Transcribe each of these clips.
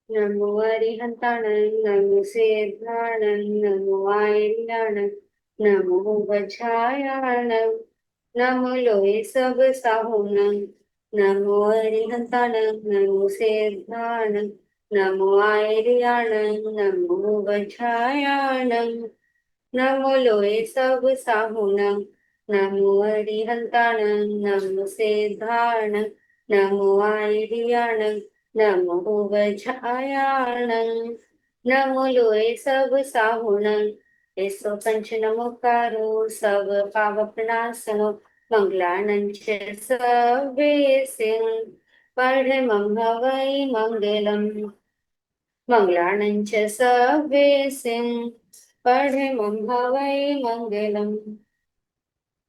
नमो अरिहंताणं नमो सेद्धाणं नमो आयर्याणं नमो वज्रायाणं नमो लोये सब साहुणं नमो अरिहंताणं नमो सेद्धाणं नमो आयर्याणं नमो वज्रायाणं नमो लोये सब साहुणं नमो अरिहंताणं नमो सेद्धाणं नमो आयर्याणं नमो वज्रायाणं नमो लोये सब साहुणं एसो पंच नमोकारो सब पावपनासनो मंगलानं च सवेसिं परमं हवै मंगलम् मंगलानं च सवेसिं परमं हवै मंगलम्।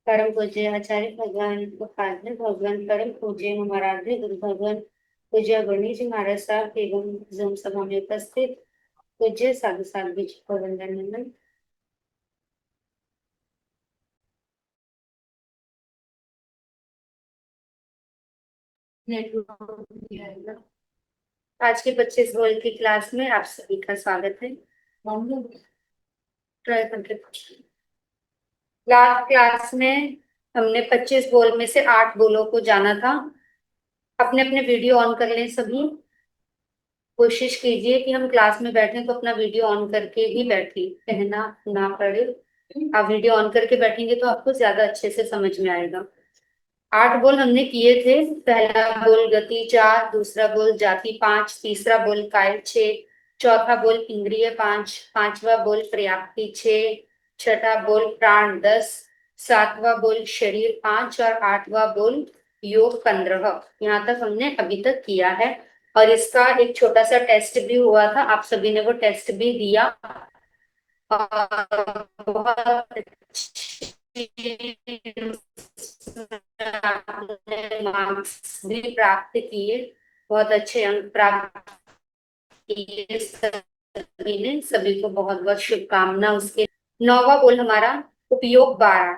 परम पूज्य आचार्य भगवान आराध्य भगवान परम पूज्य हमारे आराध्य गुरु भगवान पूज्य गणेश जी महाराज साहब एवं जम सभा में उपस्थित पूज्य साधु साध्वी जी को वंदन नमन। आज के 25 वर्ग की क्लास में आप सभी का स्वागत है। लास्ट क्लास में हमने 25 बोल में से 8 बोलों को जाना था। अपने अपने वीडियो ऑन कर लें सभी। कोशिश कीजिए कि हम क्लास में बैठे तो अपना वीडियो ऑन करके ही बैठे, कहना ना पड़े। आप वीडियो ऑन करके बैठेंगे तो आपको ज्यादा अच्छे से समझ में आएगा। 8 बोल हमने किए थे। पहला बोल गति 4, दूसरा बोल जाति 5, तीसरा बोल काय 6, चौथा बोल इंद्रिय 5, पांचवा बोल पर्याप्ति 6, छठा बोल प्राण 10, सातवां बोल शरीर 5 और आठवां बोल योग 15। यहाँ तक हमने अभी तक किया है और इसका एक छोटा सा टेस्ट भी हुआ था। आप सभी ने वो टेस्ट भी दिया और बहुत मार्क्स भी प्राप्त किए, बहुत अच्छे अंक प्राप्त किए सभी ने। सभी को बहुत बहुत शुभकामना उसके। नौवा बोल हमारा उपयोग 12।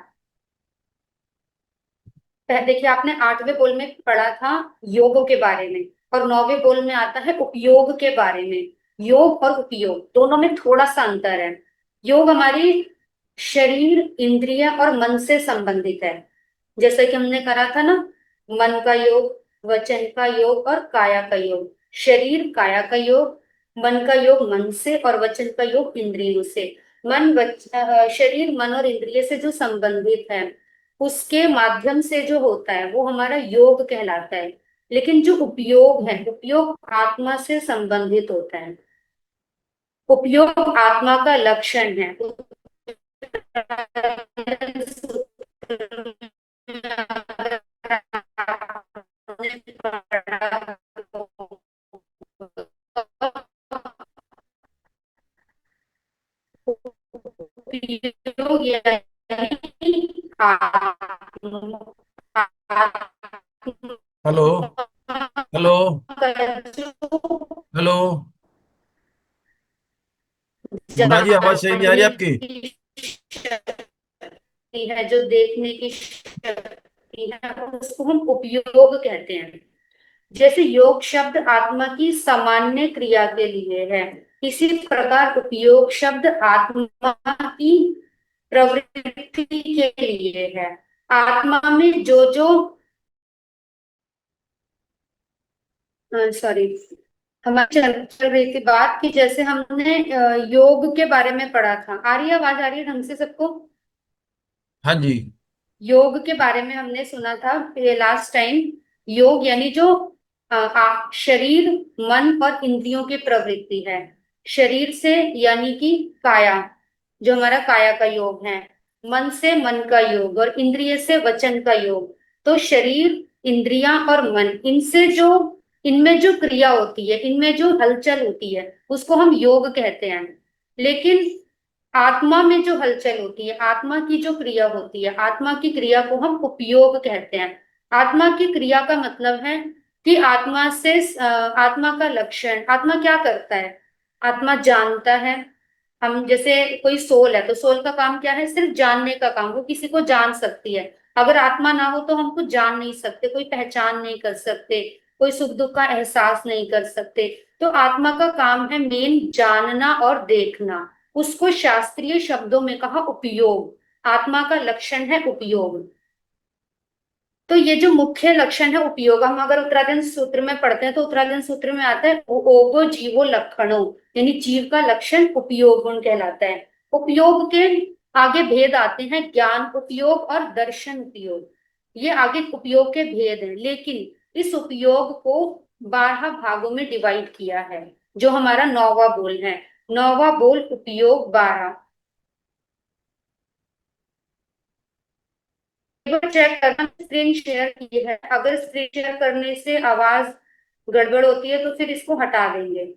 देखिए आपने 8वें बोल में पढ़ा था योग के बारे में और 9वें बोल में आता है उपयोग के बारे में। योग और उपयोग दोनों में थोड़ा सा अंतर है। योग हमारी शरीर इंद्रिय और मन से संबंधित है। जैसे कि हमने करा था ना, मन का योग, वचन का योग और काया का योग। शरीर काया का योग, मन का योग मन से और वचन का योग इंद्रियों से। शरीर मन और इंद्रिय से जो संबंधित है उसके माध्यम से जो होता है वो हमारा योग कहलाता है। लेकिन जो उपयोग है, उपयोग आत्मा से संबंधित होता है। उपयोग आत्मा का लक्षण है। उपयोग यानी हेलो। हेलो। हेलो। गुना जी, आवाज सही नहीं आ रही जानने आपकी। की शक्ति है, जो देखने की शक्ति है, उसको हम उपयोग कहते हैं। जैसे योग शब्द आत्मा की सामान्य क्रिया के लिए है, इसी प्रकार उपयोग शब्द आत्मा की प्रवृत्ति के लिए है। आत्मा में जो जो सॉरी, हमारी चल रही थी बात कि जैसे हमने योग के बारे में पढ़ा था। आ रही है आवाज, आ रही है ढंग से सबको? हाँ जी। योग के बारे में हमने सुना था ये लास्ट टाइम। योग यानी जो शरीर मन और इंद्रियों की प्रवृत्ति है। शरीर से यानी कि काया, जो हमारा काया का योग है। मन से मन का योग और इंद्रिय से वचन का योग। तो शरीर, इंद्रियां और मन, इनसे जो इनमें जो क्रिया होती है, इनमें जो हलचल होती है उसको हम योग कहते हैं। लेकिन आत्मा में जो हलचल होती है, आत्मा की जो क्रिया होती है, आत्मा की क्रिया को हम उपयोग कहते हैं। आत्मा की क्रिया का मतलब है कि आत्मा से आत्मा का लक्षण, आत्मा क्या करता है? आत्मा जानता है। हम जैसे कोई सोल है तो सोल का काम क्या है? सिर्फ जानने का काम। वो किसी को जान सकती है। अगर आत्मा ना हो तो हम कुछ जान नहीं सकते, कोई पहचान नहीं कर सकते। कोई सुख दुख का एहसास नहीं कर सकते। तो आत्मा का काम है मेन जानना और देखना। उसको शास्त्रीय शब्दों में कहा उपयोग। आत्मा का लक्षण है उपयोग। तो ये जो मुख्य लक्षण है उपयोग, हम अगर उत्तराधिन सूत्र में पढ़ते हैं तो उत्तराधिन सूत्र में आता है ओगो जीवो लक्षणो, यानी जीव का लक्षण उपयोग गुण कहलाता है। उपयोग के आगे भेद आते हैं ज्ञान उपयोग और दर्शन उपयोग। ये आगे उपयोग के भेद हैं, लेकिन इस उपयोग को 12 भागों में डिवाइड किया है, जो हमारा नौवा बोल है। नौवा बोल उपयोग 12। चेक करना, स्क्रीन शेयर की है, अगर स्क्रीन शेयर करने से आवाज गड़बड़ होती है तो फिर इसको हटा देंगे।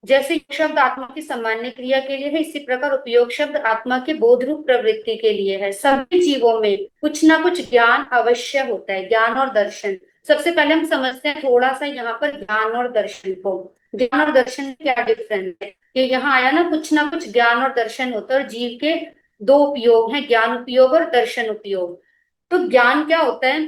जैसे योग शब्द आत्मा की सामान्य क्रिया के लिए है, इसी प्रकार उपयोग शब्द आत्मा के बोध रूप प्रवृत्ति के लिए है। सभी जीवों में कुछ ना कुछ ज्ञान अवश्य होता है, ज्ञान और दर्शन। सबसे पहले हम समझते हैं थोड़ा सा यहाँ पर ज्ञान और दर्शन को। ज्ञान और दर्शन में क्या डिफरेंस है, कि यहाँ आया ना कुछ ज्ञान और दर्शन होता है, और जीव के दो उपयोग हैं, ज्ञान उपयोग और दर्शन उपयोग। तो ज्ञान क्या होता है,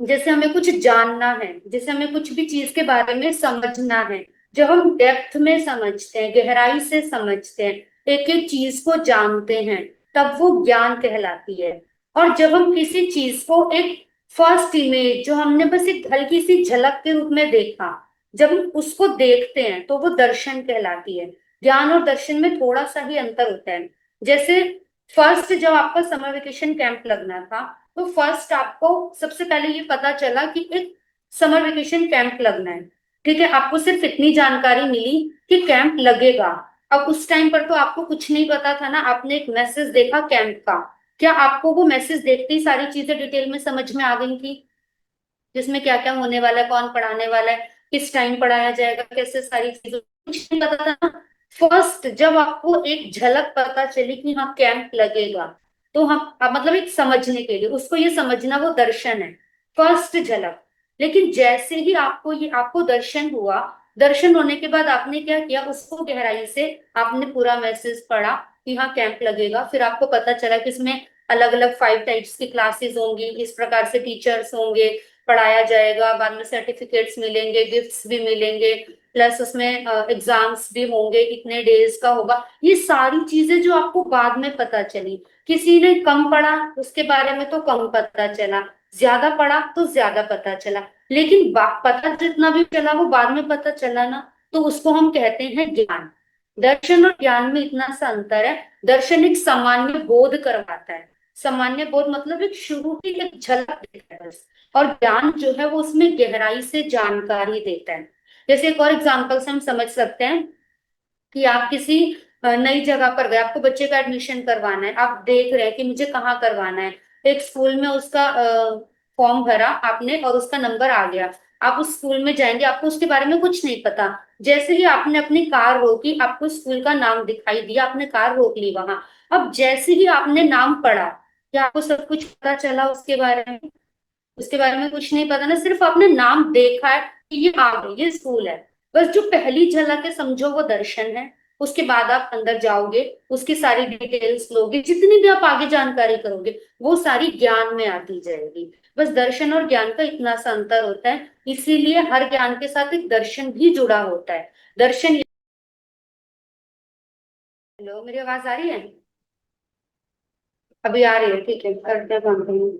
जैसे हमें कुछ जानना है, जैसे हमें कुछ भी चीज के बारे में समझना है। जब हम डेप्थ में समझते हैं, गहराई से समझते हैं, एक एक चीज को जानते हैं, तब वो ज्ञान कहलाती है। और जब हम किसी चीज को एक फर्स्ट इमेज, जो हमने बस एक हल्की सी झलक के रूप में देखा, जब हम उसको देखते हैं तो वो दर्शन कहलाती है। ज्ञान और दर्शन में थोड़ा सा ही अंतर होता है। जैसे फर्स्ट जब आपका समर वेकेशन कैंप लगना था, तो फर्स्ट आपको सबसे पहले ये पता चला कि एक समर वेकेशन कैंप लगना है। ठीक है, आपको सिर्फ इतनी जानकारी मिली कि कैंप लगेगा। अब उस टाइम पर तो आपको कुछ नहीं पता था ना, आपने एक मैसेज देखा कैंप का। क्या आपको वो मैसेज देखते ही सारी चीजें डिटेल में समझ में आ गई थी, जिसमें क्या क्या होने वाला है, कौन पढ़ाने वाला है, किस टाइम पढ़ाया जाएगा, कैसे सारी चीजें, कुछ नहीं पता था ना। फर्स्ट जब आपको एक झलक पता चली कि हाँ कैंप लगेगा, तो हम अब मतलब एक समझने के लिए उसको ये समझना, वो दर्शन है, फर्स्ट झलक। लेकिन जैसे ही आपको दर्शन हुआ, दर्शन होने के बाद आपने क्या किया, उसको गहराई से आपने पूरा मैसेज पढ़ा कि हाँ कैंप लगेगा। फिर आपको पता चला कि इसमें अलग अलग 5 टाइप्स की क्लासेस होंगी, इस प्रकार से टीचर्स होंगे, पढ़ाया जाएगा, बाद में सर्टिफिकेट्स मिलेंगे, गिफ्ट्स भी मिलेंगे, प्लस उसमें एग्जाम्स भी होंगे, इतने डेज का होगा। ये सारी चीजें जो आपको बाद में पता चली। किसी ने कम पढ़ा उसके बारे में तो कम पता चला, ज्यादा पढ़ा तो ज्यादा पता चला, लेकिन पता जितना भी चला वो बाद में पता चला ना, तो उसको हम कहते हैं ज्ञान। दर्शन और ज्ञान में इतना सा अंतर है। दर्शन एक सामान्य बोध करवाता है, सामान्य बोध मतलब एक शुरू की एक झलक देता है बस। और ज्ञान जो है वो उसमें गहराई से जानकारी देता है। जैसे एक और एग्जांपल से हम समझ सकते हैं कि आप किसी नई जगह पर गए, आपको बच्चे का एडमिशन करवाना है, आप देख रहे हैं कि मुझे कहाँ करवाना है। एक स्कूल में उसका फॉर्म भरा आपने और उसका नंबर आ गया, आप उस स्कूल में जाएंगे, आपको उसके बारे में कुछ नहीं पता। जैसे ही आपने अपनी कार रोकी, आपको स्कूल का नाम दिखाई दिया, आपने कार रोक ली वहां। अब जैसे ही आपने नाम पढ़ा, क्या आपको सब कुछ पता चला उसके बारे में? उसके बारे में कुछ नहीं पता ना, सिर्फ आपने नाम देखा है कि ये आ गई, ये स्कूल है। बस जो पहली झलक है समझो वो दर्शन है। उसके बाद आप अंदर जाओगे, उसकी सारी डिटेल्स लोगे, जितनी भी आप आगे जानकारी करोगे वो सारी ज्ञान में आती जाएगी। बस दर्शन और ज्ञान का इतना सा अंतर होता है, इसीलिए हर ज्ञान के साथ एक दर्शन भी जुड़ा होता है। दर्शन, हेलो मेरी आवाज आ रही है? अभी आ रही है, ठीक है, करते हैं काम।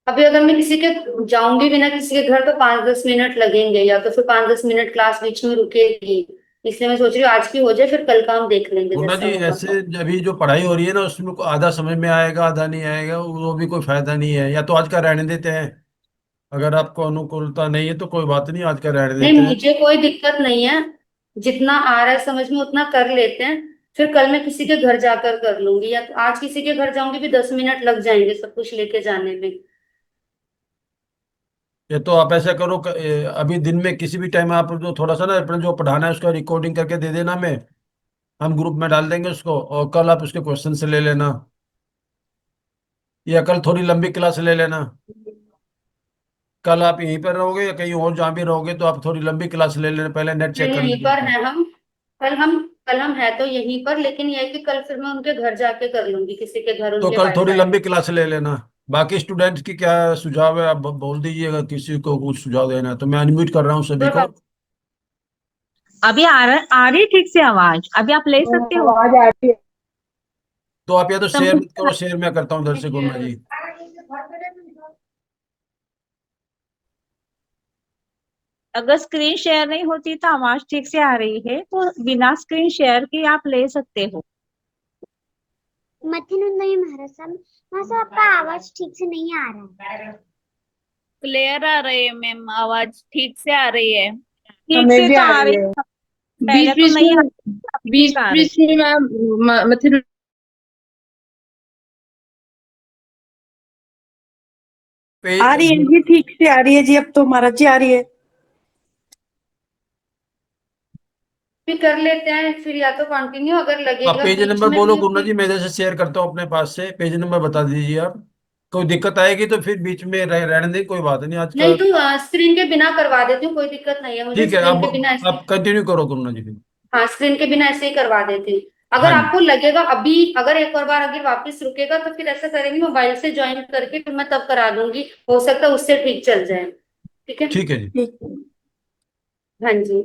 अभी अगर मैं किसी के जाऊंगी भी ना, किसी के घर, तो 5-10 मिनट लगेंगे, या तो फिर 5-10 मिनट क्लास बीच में रुकेगी। इसलिए मैं सोच रही हूँ आज की हो जाए, फिर कल का हम देख लेंगे मुन्ना जैसा जी, होगा। ऐसे अभी जो पढ़ाई हो रही है ना, उसमें आधा समझ में आएगा, आधा नहीं आएगा, वो भी कोई फायदा नहीं है। या तो आज का रहने देते हैं, अगर आपको अनुकूलता नहीं है तो कोई बात नहीं, आज का रहने नहीं, देते हैं। मुझे कोई दिक्कत नहीं है, जितना आ रहा है समझ में उतना कर लेते हैं। फिर कल मैं किसी के घर जाकर कर लूंगी, या तो आज किसी के घर जाऊंगी भी 10 मिनट लग जाएंगे सब कुछ लेके जाने में। ये तो आप ऐसा करो, अभी दिन में किसी भी टाइम आप जो थोड़ा सा ना अपने जो पढ़ाना है उसका रिकॉर्डिंग करके दे देना, मैं हम ग्रुप में डाल देंगे उसको, और कल आप उसके क्वेश्चन से ले लेना, या कल थोड़ी लंबी क्लास ले लेना। कल आप यहीं पर रहोगे या कहीं और जहाँ भी रहोगे तो आप थोड़ी लंबी क्लास ले लेना, पहले नेट चेक नहीं, कर यहीं लीजिए पर उसका। है हम। कल हम है तो यहीं पर, लेकिन यह है कि कल फिर मैं उनके घर जाके कर लूंगी, किसी के घर तो उनके कल थोड़ी वाईफाई। लंबी क्लास ले लेना, बाकी स्टूडेंट्स की क्या सुझाव है, आप बोल दीजिए अगर किसी को कुछ सुझाव देना है तो। मैं अनम्यूट कर रहा हूँ सभी को। अभी आ रही ठीक से आवाज? अभी आप ले सकते हो? आवाज आ रही है। तो आप या तो शेयर मत सबको करो, शेयर मैं करता हूँ इधर से, गुरना जी। अगर स्क्रीन शेयर नहीं होती तो आवाज ठीक से आ रही है, तो बिना स्क्रीन शेयर के आप ले सकते हो। मथेनुंदई महाराज मासा आपका आवाज ठीक से नहीं आ रहा है। क्लियर आ रही है मैम, आवाज ठीक से आ रही है। ठीक हमें से भी तो आ आ रही रही है। है, पहले बीच तो बीच नहीं आ में रही, अभी बीच ठीक आ रही। बीच में मैम मथेनुंदई आ रही है पे, जी, ठीक से आ रही है जी। अब तो महाराज जी आ रही है। भी कर लेते हैं फिर, या तो कंटिन्यू अगर आप लगेगा पेज बीच नंबर में बोलो भी गुरु फिर। जी, मैं इधर से शेयर करता हूँ अपने पास से। पेज नंबर बता दीजिए आप। कोई दिक्कत आएगी तो फिर बीच में रहने दें, कोई बात नहीं आज का। नहीं तो स्क्रीन के बिना करवा देती हूँ, कोई दिक्कत नहीं है मुझे, ठीक है, स्क्रीन अब के बिना ऐसे। आप कंटिन्यू करो गुरु जी फिर। हाँ, स्क्रीन के बिना ऐसे ही करवा देती हूँ। हाँ अगर जी। आपको लगेगा अभी, अगर एक और बार अगर वापस रुकेगा तो फिर ऐसा करेंगे, मोबाइल से ज्वाइन करके फिर मैं तब करा दूंगी, हो सकता है उससे ठीक चल जाए। ठीक है। ठीक है जी। ठीक है। हाँ जी।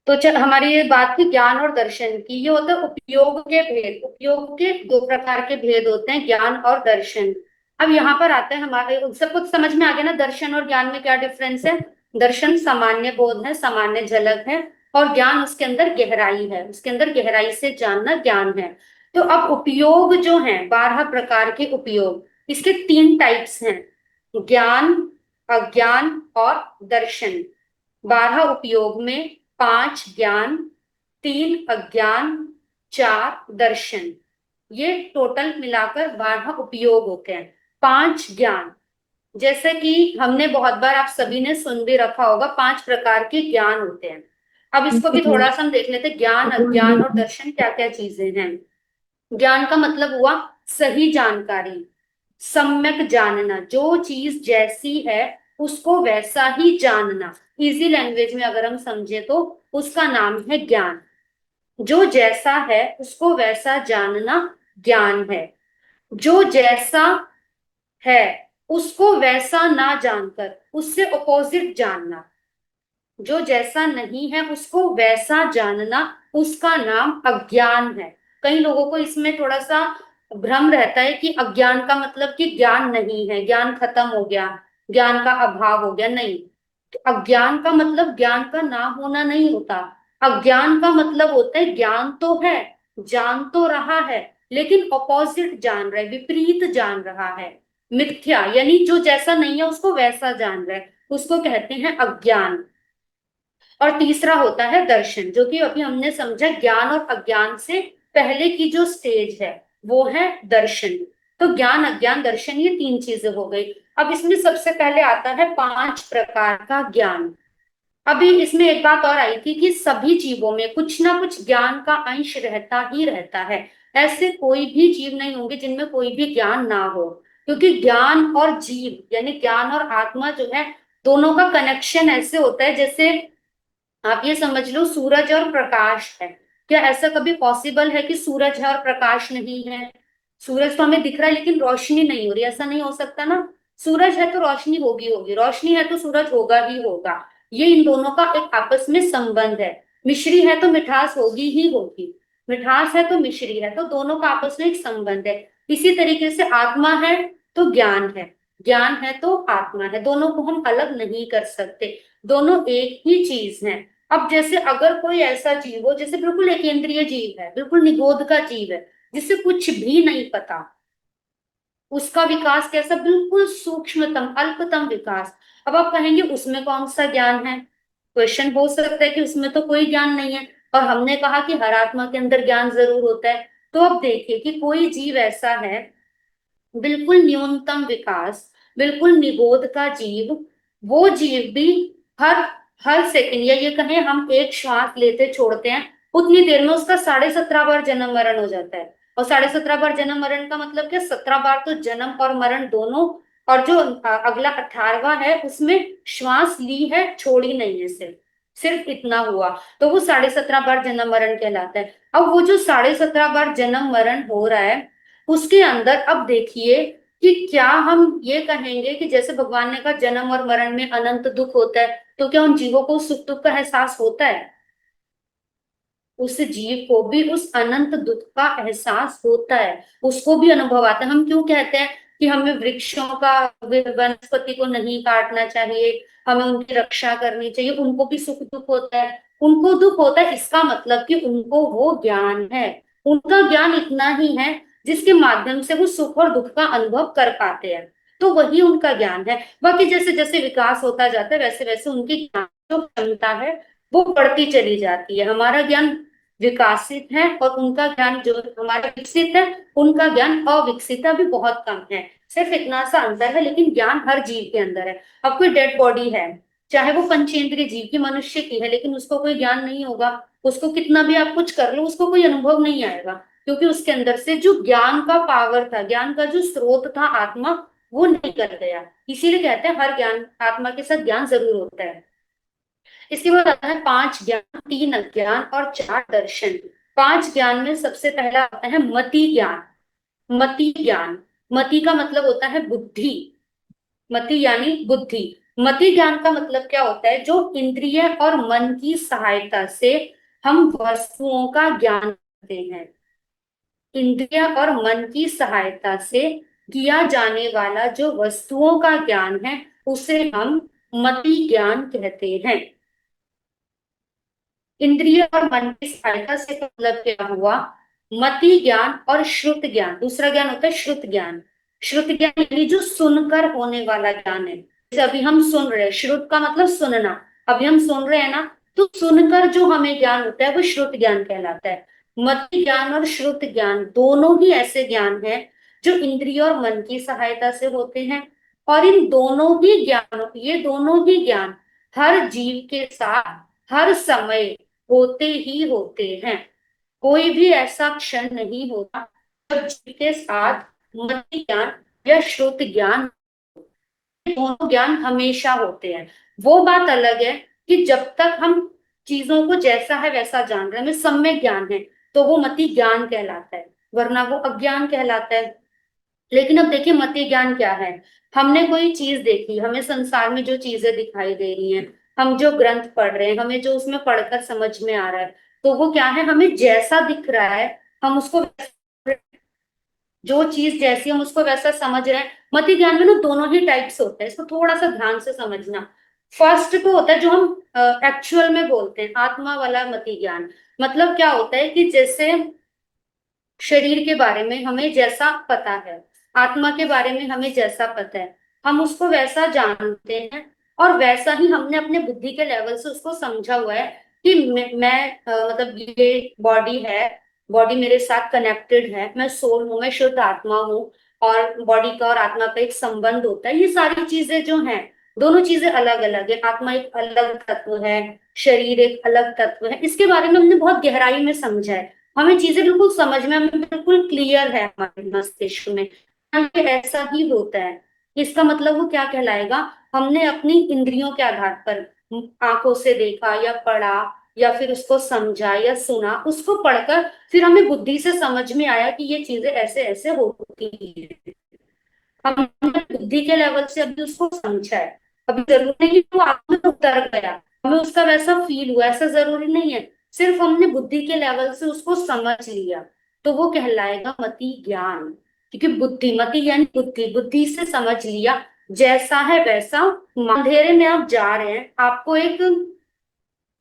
तो चल, हमारी ये बात थी ज्ञान और दर्शन की। ये होता है उपयोग के भेद। उपयोग के दो प्रकार के भेद होते हैं, ज्ञान और दर्शन। अब यहाँ पर आता है हमारे, सब कुछ समझ में आ गया ना, दर्शन और ज्ञान में क्या डिफरेंस है। दर्शन सामान्य बोध है, सामान्य झलक है, और ज्ञान उसके अंदर गहराई है, उसके अंदर गहराई से जानना ज्ञान है। तो अब उपयोग जो है, 12 प्रकार के उपयोग, इसके 3 टाइप्स हैं, ज्ञान, अज्ञान और दर्शन। 12 उपयोग में 5 ज्ञान, 3 अज्ञान, 4 दर्शन। ये टोटल मिलाकर 12 उपयोग होते हैं। 5 ज्ञान, जैसे कि हमने बहुत बार, आप सभी ने सुन भी रखा होगा, 5 प्रकार के ज्ञान होते हैं। अब इसको भी थोड़ा सा हम देख लेते हैं, ज्ञान, अज्ञान और दर्शन क्या क्या चीजें हैं। ज्ञान का मतलब हुआ सही जानकारी, सम्यक जानना, जो चीज जैसी है उसको वैसा ही जानना। इजी लैंग्वेज में अगर हम समझे तो उसका नाम है ज्ञान। जो जैसा है उसको वैसा जानना ज्ञान है। जो जैसा है उसको वैसा ना जानकर उससे अपोजिट जानना, जो जैसा नहीं है उसको वैसा जानना, उसका नाम अज्ञान है। कई लोगों को इसमें थोड़ा सा भ्रम रहता है कि अज्ञान का मतलब कि ज्ञान नहीं है, ज्ञान खत्म हो गया, ज्ञान का अभाव हो गया। नहीं, तो अज्ञान का मतलब ज्ञान का ना होना नहीं होता। अज्ञान का मतलब होता है ज्ञान तो है, जान तो रहा है, लेकिन अपोजिट जान रहा है, विपरीत जान रहा है, मिथ्या, यानी जो जैसा नहीं है उसको वैसा जान रहा है, उसको कहते हैं अज्ञान। और तीसरा होता है दर्शन, जो कि अभी हमने समझा, ज्ञान और अज्ञान से पहले की जो स्टेज है वो है दर्शन। तो ज्ञान, अज्ञान, दर्शन, ये 3 चीजें हो गई। अब इसमें सबसे पहले आता है 5 प्रकार का ज्ञान। अभी इसमें एक बात और आई थी कि सभी जीवों में कुछ ना कुछ ज्ञान का अंश रहता ही रहता है। ऐसे कोई भी जीव नहीं होंगे जिनमें कोई भी ज्ञान ना हो, क्योंकि ज्ञान और जीव यानी ज्ञान और आत्मा जो है, दोनों का कनेक्शन ऐसे होता है जैसे आप ये समझ लो सूरज और प्रकाश है। क्या ऐसा कभी पॉसिबल है कि सूरज है और प्रकाश नहीं है? सूरज तो हमें दिख रहा है लेकिन रोशनी नहीं हो रही, ऐसा नहीं हो सकता ना। सूरज है तो रोशनी होगी होगी, रोशनी है तो सूरज होगा ही होगा। ये इन दोनों का एक आपस में संबंध है। मिश्री है तो मिठास होगी ही होगी, मिठास है तो मिश्री है, तो दोनों का आपस में एक संबंध है। इसी तरीके से आत्मा है तो ज्ञान है, ज्ञान है तो आत्मा है, दोनों को हम अलग नहीं कर सकते, दोनों एक ही चीज है। अब जैसे अगर कोई ऐसा जीव हो, जैसे बिल्कुल एक इंद्रिय जीव है, बिल्कुल निगोद का जीव है, जिसे कुछ भी नहीं पता, उसका विकास कैसा, बिल्कुल सूक्ष्मतम अल्पतम विकास। अब आप कहेंगे उसमें कौन सा ज्ञान है? क्वेश्चन हो सकता है कि उसमें तो कोई ज्ञान नहीं है, और हमने कहा कि हर आत्मा के अंदर ज्ञान जरूर होता है। तो अब देखिए कि कोई जीव ऐसा है, बिल्कुल न्यूनतम विकास, बिल्कुल निबोध का जीव, वो जीव भी हर हर सेकंड, या ये कहें हम एक श्वास लेते छोड़ते हैं, उतनी देर में उसका 17.5 बार जन्म मरण हो जाता है। और 17.5 बार जन्म मरण का मतलब क्या, 17 बार तो जन्म और मरण दोनों। और जो अगला 18वां है उसमें श्वास ली है छोड़ी नहीं है, सिर्फ सिर्फ इतना हुआ, तो वो 17.5 बार जन्म मरण कहलाता है। अब वो जो 17.5 बार जन्म मरण हो रहा है, उसके अंदर अब देखिए कि क्या हम ये कहेंगे कि जैसे भगवान ने कहा जन्म और मरण में अनंत दुख होता है, तो क्या उन जीवों को सुख दुख का एहसास होता है? उस जीव को भी उस अनंत दुख का एहसास होता है, उसको भी अनुभव आता है। हम क्यों कहते हैं कि हमें वृक्षों का, वनस्पति को नहीं काटना चाहिए, हमें उनकी रक्षा करनी चाहिए? उनको भी सुख दुख होता है, उनको दुख होता है, इसका मतलब कि उनको वो ज्ञान है, उनका ज्ञान इतना ही है जिसके माध्यम से वो सुख और दुख का अनुभव कर पाते हैं। तो वही उनका ज्ञान है। बाकी जैसे जैसे विकास होता जाता है वैसे वैसे उनकी ज्ञान जो क्षमता है वो बढ़ती चली जाती है। हमारा ज्ञान विकासित है और उनका ज्ञान जो हमारा विकसित है, उनका ज्ञान अविकसित है, अभी बहुत कम है। सिर्फ इतना सा अंतर है, लेकिन ज्ञान हर जीव के अंदर है। अब कोई डेड बॉडी है, चाहे वो पंचेंद्रिय जीव की, मनुष्य की है, लेकिन उसको कोई ज्ञान नहीं होगा, उसको कितना भी आप कुछ कर लो उसको कोई अनुभव नहीं आएगा, क्योंकि उसके अंदर से जो ज्ञान का पावर था, ज्ञान का जो स्रोत था आत्मा, वो निकल गया। इसीलिए कहते हैं हर ज्ञान, आत्मा के साथ ज्ञान जरूर होता है। इसके बाद आता है 5 ज्ञान, 3 अज्ञान और 4 दर्शन। 5 ज्ञान में सबसे पहला आता है मति ज्ञान। मति ज्ञान, मति का मतलब होता है बुद्धि, मति यानी बुद्धि। मति ज्ञान का मतलब क्या होता है? जो इंद्रिय और मन की सहायता से हम वस्तुओं का ज्ञान करते हैं, इंद्रिय और मन की सहायता से किया जाने वाला जो वस्तुओं का ज्ञान है उसे हम मति ज्ञान कहते हैं। इंद्रिय और मन की सहायता से का मतलब क्या हुआ? मति ज्ञान और श्रुत ज्ञान। दूसरा ज्ञान होता है श्रुत ज्ञान। श्रुत ज्ञान यानी जो सुनकर होने वाला ज्ञान है। जैसे अभी हम सुन रहे हैं, श्रुत का मतलब सुनना, अभी हम सुन रहे हैं ना, तो सुनकर जो हमें ज्ञान होता है वो श्रुत ज्ञान कहलाता है। मति ज्ञान और श्रुत ज्ञान दोनों ही ऐसे ज्ञान है जो इंद्रिय और मन की सहायता से होते हैं, और इन दोनों ही ज्ञानों, ये दोनों ही ज्ञान हर जीव के साथ हर समय होते ही होते हैं। कोई भी ऐसा क्षण नहीं होता जब जीव के साथ मति ज्ञान या श्रुत ज्ञान, दोनों ज्ञान हमेशा होते हैं। वो बात अलग है कि जब तक हम चीजों को जैसा है वैसा जान रहे हैं, हमें सम्यक ज्ञान है, तो वो मति ज्ञान कहलाता है, वरना वो अज्ञान कहलाता है। लेकिन अब देखिए मति ज्ञान क्या है? हमने कोई चीज देखी, हमें संसार में जो चीजें दिखाई दे रही हैं, हम जो ग्रंथ पढ़ रहे हैं, हमें जो उसमें पढ़कर समझ में आ रहा है, तो वो क्या है? हमें जैसा दिख रहा है हम उसको, जो चीज जैसी हम उसको वैसा समझ रहे हैं। मति ज्ञान में ना दोनों ही टाइप्स होते हैं, इसको थोड़ा सा ध्यान से समझना। फर्स्ट को होता है जो हम एक्चुअल में बोलते हैं आत्मा वाला मति ज्ञान। मतलब क्या होता है कि जैसे शरीर के बारे में हमें जैसा पता है, आत्मा के बारे में हमें जैसा पता है, हम उसको वैसा जानते हैं, और वैसा ही हमने अपने बुद्धि के लेवल से उसको समझा हुआ है कि मतलब ये बॉडी है, बॉडी मेरे साथ कनेक्टेड है, मैं सोल हूँ, मैं शुद्ध आत्मा हूँ, और बॉडी का और आत्मा का एक संबंध होता है। ये सारी चीजें जो हैं, दोनों चीजें अलग अलग है। आत्मा एक अलग तत्व है, शरीर एक अलग तत्व है। इसके बारे में हमने बहुत गहराई में समझा है, हमें चीजें बिल्कुल समझ में, हमें बिल्कुल क्लियर है हमारे मस्तिष्क में, ये ऐसा ही होता है। इसका मतलब वो क्या कहलाएगा? हमने अपनी इंद्रियों के आधार पर आंखों से देखा या पढ़ा या फिर उसको समझा या सुना, उसको पढ़कर फिर हमें बुद्धि से समझ में आया कि ये चीजें ऐसे ऐसे होती है। हमने बुद्धि के लेवल से अभी उसको समझा है, अभी जरूरी नहीं कि वो आत्मा में उतर गया, हमें उसका वैसा फील हुआ, ऐसा जरूरी नहीं है, सिर्फ हमने बुद्धि के लेवल से उसको समझ लिया, तो वो कहलाएगा मति ज्ञान। क्योंकि बुद्धि, मति यानी बुद्धि, बुद्धि से समझ लिया, जैसा है वैसा। अंधेरे में आप जा रहे हैं, आपको एक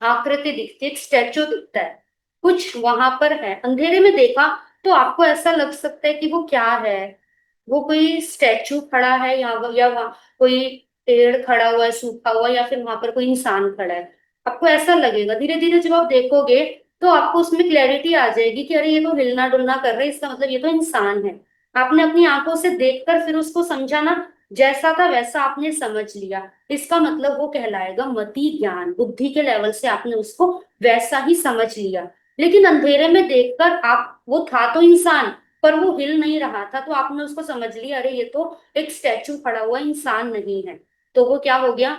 आकृति दिखती है, एक स्टैचू दिखता है, कुछ वहां पर है, अंधेरे में देखा तो आपको ऐसा लग सकता है कि वो क्या है, वो कोई स्टैचू खड़ा है या वहाँ कोई पेड़ खड़ा हुआ है सूखा हुआ, या फिर वहां पर कोई इंसान खड़ा है, आपको ऐसा लगेगा। धीरे धीरे जब आप देखोगे तो आपको उसमें क्लैरिटी आ जाएगी कि अरे ये तो हिलना डुलना कर रहा है, इसका मतलब ये तो इंसान है। आपने अपनी आंखों से देखकर फिर उसको समझा ना, जैसा था वैसा आपने समझ लिया, इसका मतलब वो कहलाएगा मति ज्ञान। बुद्धि के लेवल से आपने उसको वैसा ही समझ लिया। लेकिन अंधेरे में देखकर आप, वो था तो इंसान पर वो हिल नहीं रहा था, तो आपने उसको समझ लिया अरे ये तो एक स्टैचू खड़ा हुआ, इंसान नहीं है। तो वो क्या हो गया?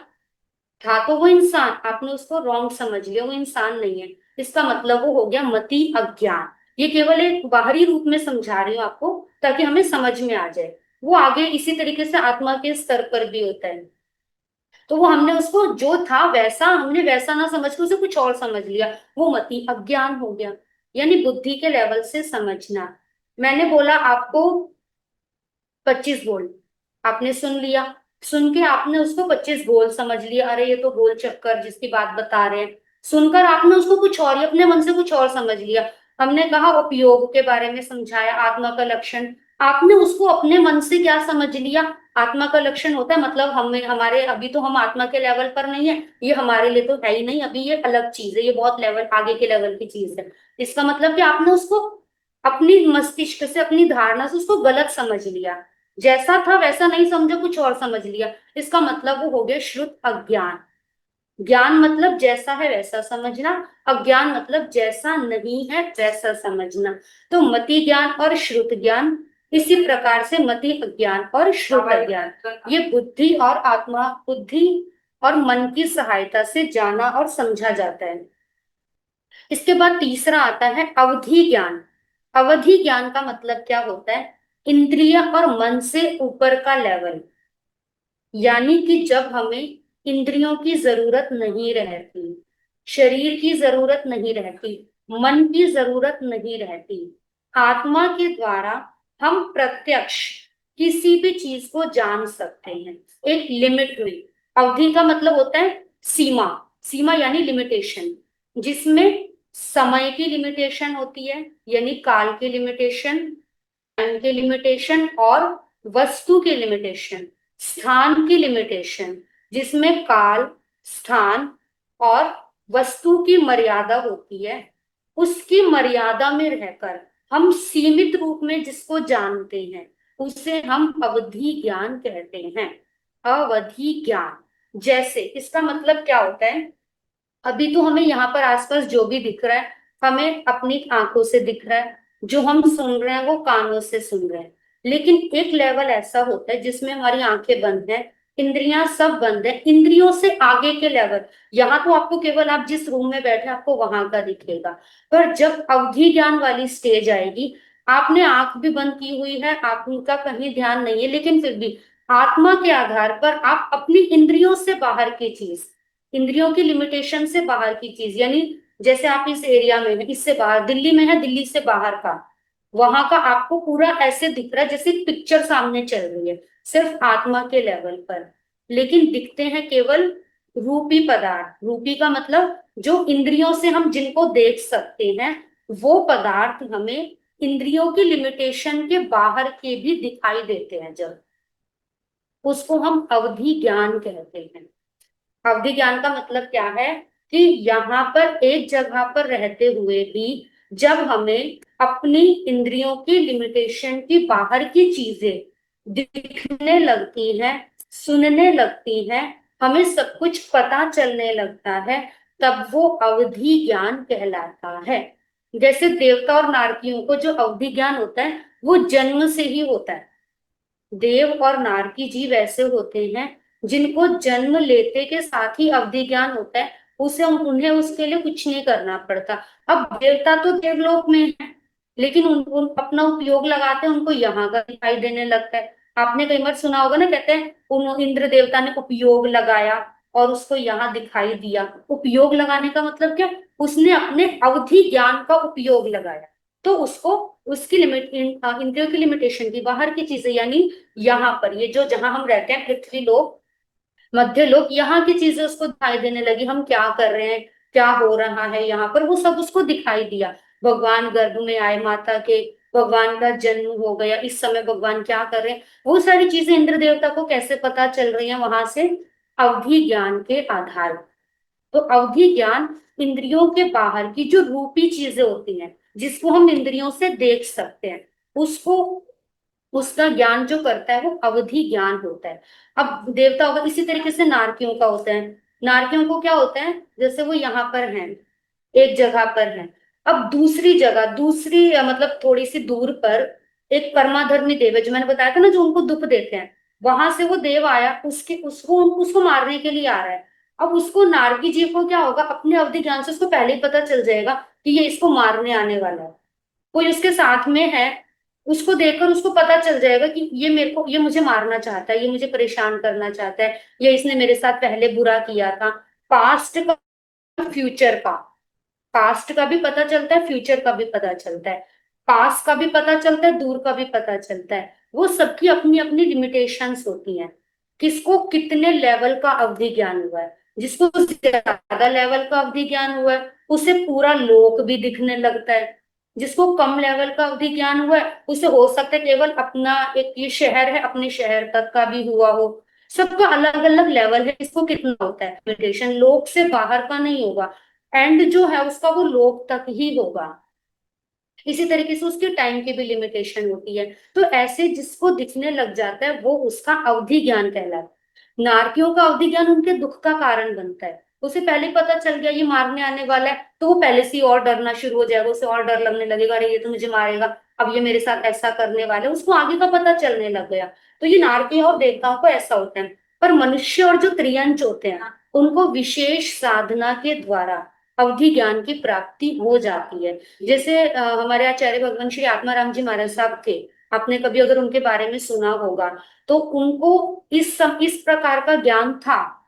था तो वो इंसान, आपने उसको रॉन्ग समझ लिया, वो इंसान नहीं है। इसका मतलब वो हो गया मति अज्ञान। ये केवल एक बाहरी रूप में समझा रही हूँ आपको ताकि हमें समझ में आ जाए। वो आगे इसी तरीके से आत्मा के स्तर पर भी होता है। तो वो हमने उसको जो था वैसा, हमने वैसा ना समझ के उसे कुछ और समझ लिया, वो मति अज्ञान हो गया, यानी बुद्धि के लेवल से समझना। मैंने बोला आपको 25 वोल्ट, आपने सुन लिया, सुन के आपने उसको 25 गोल समझ लिया, अरे ये तो गोल चक्कर जिसकी बात बता रहे हैं। सुनकर आपने उसको कुछ और ही अपने मन से कुछ और समझ लिया। हमने कहा उपयोग के बारे में समझाया, आत्मा का लक्षण, आपने उसको अपने मन से क्या समझ लिया, आत्मा का लक्षण होता है मतलब हमें, हमारे अभी तो हम आत्मा के लेवल पर नहीं है, ये हमारे लिए तो है ही नहीं, अभी ये अलग चीज है, ये बहुत लेवल आगे के लेवल की चीज है। इसका मतलब कि आपने उसको अपनी मस्तिष्क से, अपनी धारणा से उसको गलत समझ लिया, जैसा था वैसा नहीं समझा, कुछ और समझ लिया। इसका मतलब वो हो गया श्रुत अज्ञान। ज्ञान मतलब जैसा है वैसा समझना, अज्ञान मतलब जैसा नहीं है वैसा समझना। तो मति ज्ञान और श्रुत ज्ञान, इसी प्रकार से मति अज्ञान और श्रुत अज्ञान, ये बुद्धि और आत्मा, बुद्धि और मन की सहायता से जाना और समझा जाता है। इसके बाद तीसरा आता है अवधि ज्ञान। अवधि ज्ञान का मतलब क्या होता है, इंद्रिय और मन से ऊपर का लेवल, यानी कि जब हमें इंद्रियों की जरूरत नहीं रहती, शरीर की जरूरत नहीं रहती, मन की जरूरत नहीं रहती, आत्मा के द्वारा हम प्रत्यक्ष किसी भी चीज को जान सकते हैं एक लिमिट में। अवधि का मतलब होता है सीमा, सीमा यानी लिमिटेशन, जिसमें समय की लिमिटेशन होती है, यानी काल की लिमिटेशन, टाइम की लिमिटेशन, और वस्तु की लिमिटेशन, स्थान की लिमिटेशन, जिसमें काल, स्थान और वस्तु की मर्यादा होती है। उसकी मर्यादा में रहकर हम सीमित रूप में जिसको जानते हैं उसे हम अवधि ज्ञान कहते हैं। अवधि ज्ञान, जैसे इसका मतलब क्या होता है, अभी तो हमें यहाँ पर आसपास जो भी दिख रहा है हमें अपनी आंखों से दिख रहा है, जो हम सुन रहे हैं वो कानों से सुन रहे हैं, लेकिन एक लेवल ऐसा होता है जिसमें हमारी आंखें बंद है, इंद्रियां सब बंद है, इंद्रियों से आगे के लेवल, यहाँ तो आपको केवल आप जिस रूम में बैठे आपको वहां का दिखेगा, पर जब अवधि ज्ञान वाली स्टेज आएगी, आपने आंख भी बंद की हुई है, आपका कहीं ध्यान नहीं है, लेकिन फिर भी आत्मा के आधार पर आप अपनी इंद्रियों से बाहर की चीज, इंद्रियों की लिमिटेशन से बाहर की चीज, यानी जैसे आप इस एरिया में है, इससे बाहर दिल्ली में है, दिल्ली से बाहर का, वहां का आपको पूरा ऐसे दिख रहा है जैसे पिक्चर सामने चल रही है, सिर्फ आत्मा के लेवल पर, लेकिन दिखते हैं केवल रूपी पदार्थ। रूपी का मतलब जो इंद्रियों से हम जिनको देख सकते हैं वो पदार्थ हमें इंद्रियों की लिमिटेशन के बाहर के भी दिखाई देते हैं, जब उसको हम अवधि ज्ञान कहते हैं। अवधि ज्ञान का मतलब क्या है कि यहाँ पर एक जगह पर रहते हुए भी जब हमें अपनी इंद्रियों की लिमिटेशन की बाहर की चीजें दिखने लगती हैं, सुनने लगती हैं, हमें सब कुछ पता चलने लगता है, तब वो अवधि ज्ञान कहलाता है। जैसे देवता और नारकियों को जो अवधि ज्ञान होता है वो जन्म से ही होता है। देव और नारकी जीव ऐसे होते हैं जिनको जन्म लेते के साथ ही अवधि ज्ञान होता है, उसे उन्हें उसके लिए कुछ नहीं करना पड़ता। अब देवता तो देवलोक में है, लेकिन उन अपना उपयोग लगाते हैं, उनको यहाँ का दिखाई देने लगता है। आपने कई बार सुना होगा ना, कहते हैं उन इंद्र देवता ने उपयोग लगाया और उसको यहाँ दिखाई दिया। उपयोग लगाने का मतलब क्या, उसने अपने अवधि ज्ञान का उपयोग लगाया, तो उसको उसकी लिमिट, इंद्रियों की लिमिटेशन की बाहर की चीजें, यानी यहाँ पर ये जो जहां हम रहते हैं पृथ्वी लोक, मध्य लोक, यहाँ की चीजें उसको दिखाई देने लगी, हम क्या कर रहे हैं, क्या हो रहा है यहाँ पर, वो सब उसको दिखाई दिया। भगवान गर्भ में आए माता के, भगवान का जन्म हो गया, इस समय भगवान क्या कर रहे हैं, वो सारी चीजें इंद्र देवता को कैसे पता चल रही है, वहां से अवधि ज्ञान के आधार। तो अवधि ज्ञान इंद्रियों के बाहर की जो रूपी चीजें होती हैं जिसको हम इंद्रियों से देख सकते हैं, उसको, उसका ज्ञान जो करता है वो अवधि ज्ञान होता है। अब देवता होगा, इसी तरीके से नारकियों का होता है। नारकियों को क्या होता है, जैसे वो यहाँ पर हैं, एक जगह पर हैं, अब दूसरी जगह, दूसरी मतलब थोड़ी सी दूर पर एक परमाधर्मी देव है, जो मैंने बताया था ना, जो उनको दुख देते हैं, वहां से वो देव आया, उसके उसको उसको मारने के लिए आ रहा है। अब उसको, नारकी जीव को क्या होगा, अपने अवधि ज्ञान से उसको पहले ही पता चल जाएगा कि ये इसको मारने आने वाला है, कोई उसके साथ में है, उसको देखकर उसको पता चल जाएगा कि ये मुझे मारना चाहता है, ये मुझे परेशान करना चाहता है, या इसने मेरे साथ पहले बुरा किया था। पास्ट का, फ्यूचर का, पास्ट का भी पता चलता है, फ्यूचर का भी पता चलता है, पास का भी पता चलता है, दूर का भी पता चलता है। वो सबकी अपनी अपनी लिमिटेशंस होती हैं। किसको कितने लेवल का अवधि ज्ञान हुआ है, जिसको ज्यादा लेवल का अवधि ज्ञान हुआ है उसे पूरा लोक भी दिखने लगता है। जिसको कम लेवल का अवधि ज्ञान हुआ है उसे हो सकता है केवल अपना एक ये शहर है, अपने शहर तक का भी हुआ हो। सबका अलग अलग लेवल है, इसको कितना होता है लिमिटेशन, लोक से बाहर का नहीं होगा। एंड जो है उसका वो लोक तक ही होगा। इसी तरीके से उसकी टाइम की भी लिमिटेशन होती है। तो ऐसे जिसको दिखने लग जाता है वो उसका अवधि ज्ञान कहलाता है। नारकियों का अवधि ज्ञान उनके दुख का कारण बनता है। उसे पहले ही पता चल गया ये मारने आने वाला है, तो वो पहले से ही और डरना शुरू हो जाएगा, उसे और डर लगने लगेगा, अरे ये तो मुझे मारेगा, अब ये मेरे साथ ऐसा करने वाला है, उसको आगे का पता चलने लग गया। तो ये नारकियों और देवताओं को ऐसा होता है। पर मनुष्य और जो त्रियंच होते हैं उनको विशेष साधना के द्वारा अवधि ज्ञान की प्राप्ति हो जाती है। जैसे हमारे आचार्य भगवान श्री आत्माराम जी महाराज साहब थे, आपने कभी अगर उनके बारे में सुना होगा, तो उनको इस प्रकार का ज्ञान था।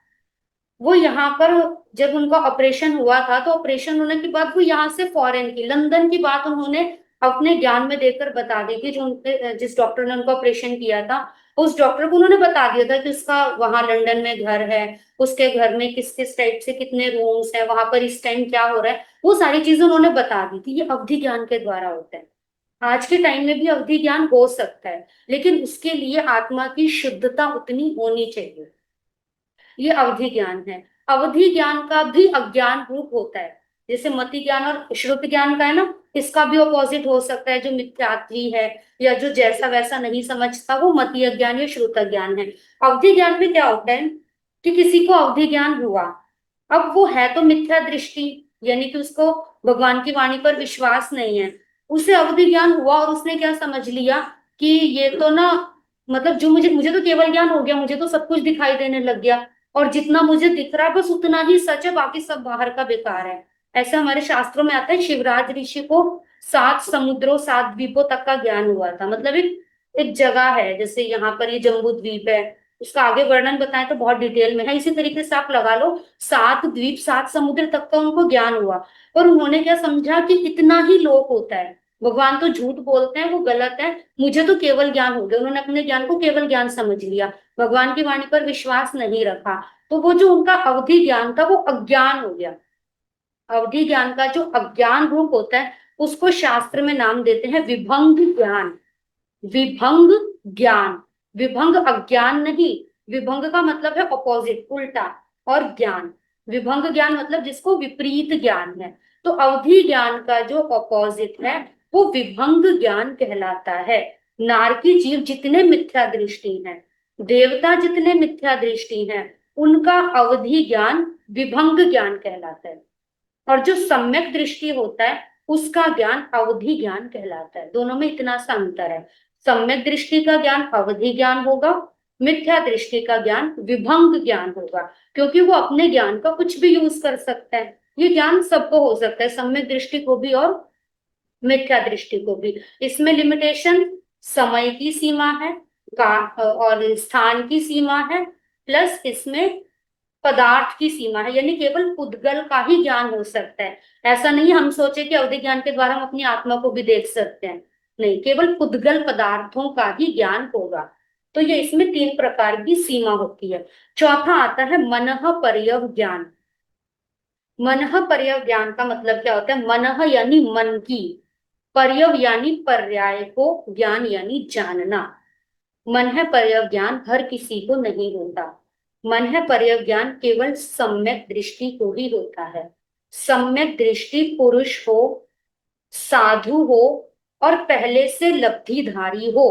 वो यहाँ पर जब उनका ऑपरेशन हुआ था, तो ऑपरेशन होने के बाद वो यहाँ से फॉरेन की, लंदन की बात उन्होंने अपने ज्ञान में देकर बता दी थी। जो उनके जिस डॉक्टर ने उनका ऑपरेशन किया था, उस डॉक्टर को उन्होंने बता दिया था कि उसका वहां लंदन में घर है, उसके घर में किस किस टाइप से कितने रूम्स हैं, वहां पर इस टाइम क्या हो रहा है, वो सारी चीजें उन्होंने बता दी थी। ये अवधि ज्ञान के द्वारा होता है। आज के टाइम में भी अवधि ज्ञान हो सकता है, लेकिन उसके लिए आत्मा की शुद्धता उतनी होनी चाहिए। ये अवधि ज्ञान है। अवधि ज्ञान का भी अज्ञान रूप होता है। जैसे मति ज्ञान और श्रुत ज्ञान का है ना, इसका भी अपोजिट हो सकता है। जो मिथ्यात्वी है या जो जैसा वैसा नहीं समझता, वो मति अज्ञान या श्रुत ज्ञान है। अवधि ज्ञान में क्या होता है कि किसी को अवधि ज्ञान हुआ, अब वो है तो मिथ्या दृष्टि, यानी कि उसको भगवान की वाणी पर विश्वास नहीं है। उसे अवधि ज्ञान हुआ और उसने क्या समझ लिया कि ये तो ना, मतलब जो मुझे मुझे तो केवल ज्ञान हो गया, मुझे तो सब कुछ दिखाई देने लग गया, और जितना मुझे दिख रहा है बस उतना ही सच है, बाकी सब बाहर का बेकार है। ऐसा हमारे शास्त्रों में आता है, शिवराज ऋषि को 7 समुद्रों 7 द्वीपों तक का ज्ञान हुआ था। मतलब एक एक जगह है, जैसे यहाँ पर ये जम्बू द्वीप है, उसका आगे वर्णन बताएं तो बहुत डिटेल में है। इसी तरीके से आप लगा लो 7 द्वीप 7 समुद्र तक का उनको ज्ञान हुआ। पर उन्होंने क्या समझा कि इतना ही लोक होता है, भगवान तो झूठ बोलते हैं, वो गलत है, मुझे तो केवल ज्ञान हो गया। उन्होंने अपने ज्ञान को केवल ज्ञान समझ लिया, भगवान की वाणी पर विश्वास नहीं रखा। तो वो जो उनका अवधि ज्ञान था वो अज्ञान हो गया। अवधि ज्ञान का जो अज्ञान रूप होता है उसको शास्त्र में नाम देते हैं विभंग ज्ञान। विभंग ज्ञान, विभंग अज्ञान नहीं, विभंग का मतलब है ऑपोजिट, उल्टा, और ज्ञान, विभंग ज्ञान मतलब जिसको विपरीत ज्ञान है। तो अवधि ज्ञान का जो ऑपोजिट है वो विभंग ज्ञान कहलाता है। नारकी जीव जितने मिथ्या दृष्टि हैं, देवता जितने मिथ्या दृष्टि हैं, उनका अवधि ज्ञान विभंग ज्ञान कहलाता है। और जो सम्यक दृष्टि होता है उसका ज्ञान अवधि ज्ञान कहलाता है। दोनों में इतना सा अंतर है। सम्यक दृष्टि का ज्ञान अवधि ज्ञान होगा, मिथ्या दृष्टि का ज्ञान विभंग ज्ञान होगा, क्योंकि वो अपने ज्ञान का कुछ भी यूज कर सकता है। ये ज्ञान सबको हो सकता है, सम्यक दृष्टि को भी और मिथ्या दृष्टि को भी। इसमें लिमिटेशन समय की सीमा है और स्थान की सीमा है, प्लस इसमें पदार्थ की सीमा है, यानी केवल पुद्गल का ही ज्ञान हो सकता है। ऐसा नहीं हम सोचे कि अवधि ज्ञान के द्वारा हम अपनी आत्मा को भी देख सकते हैं, नहीं, केवल पुद्गल पदार्थों का ही ज्ञान होगा। तो ये इसमें 3 प्रकार की सीमा होती है। चौथा आता है मनः पर्यव ज्ञान। मनः पर्यव ज्ञान का मतलब क्या होता है? मनः यानी मन की, पर्यव यानी पर्याय को, ज्ञान यानी जानना। मन है पर्यव ज्ञान हर किसी को नहीं होता। मन है पर्यव ज्ञान केवल सम्यक दृष्टि को ही होता है। सम्यक दृष्टि पुरुष हो, साधु हो और पहले से लब्धिधारी हो,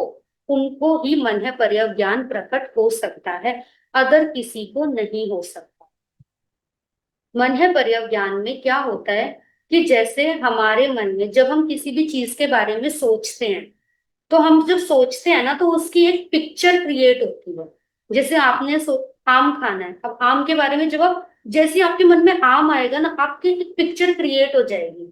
उनको ही मन है पर्यव ज्ञान प्रकट हो सकता है, अदर किसी को नहीं हो सकता। मन है पर्यव ज्ञान में क्या होता है कि जैसे हमारे मन में जब हम किसी भी चीज के बारे में सोचते हैं, तो हम जब सोचते हैं ना तो उसकी एक पिक्चर क्रिएट होती है। जैसे आपने आम खाना है, अब आम के बारे में जब आप, जैसे आपके मन में आम आएगा ना, आपकी एक पिक्चर क्रिएट हो जाएगी।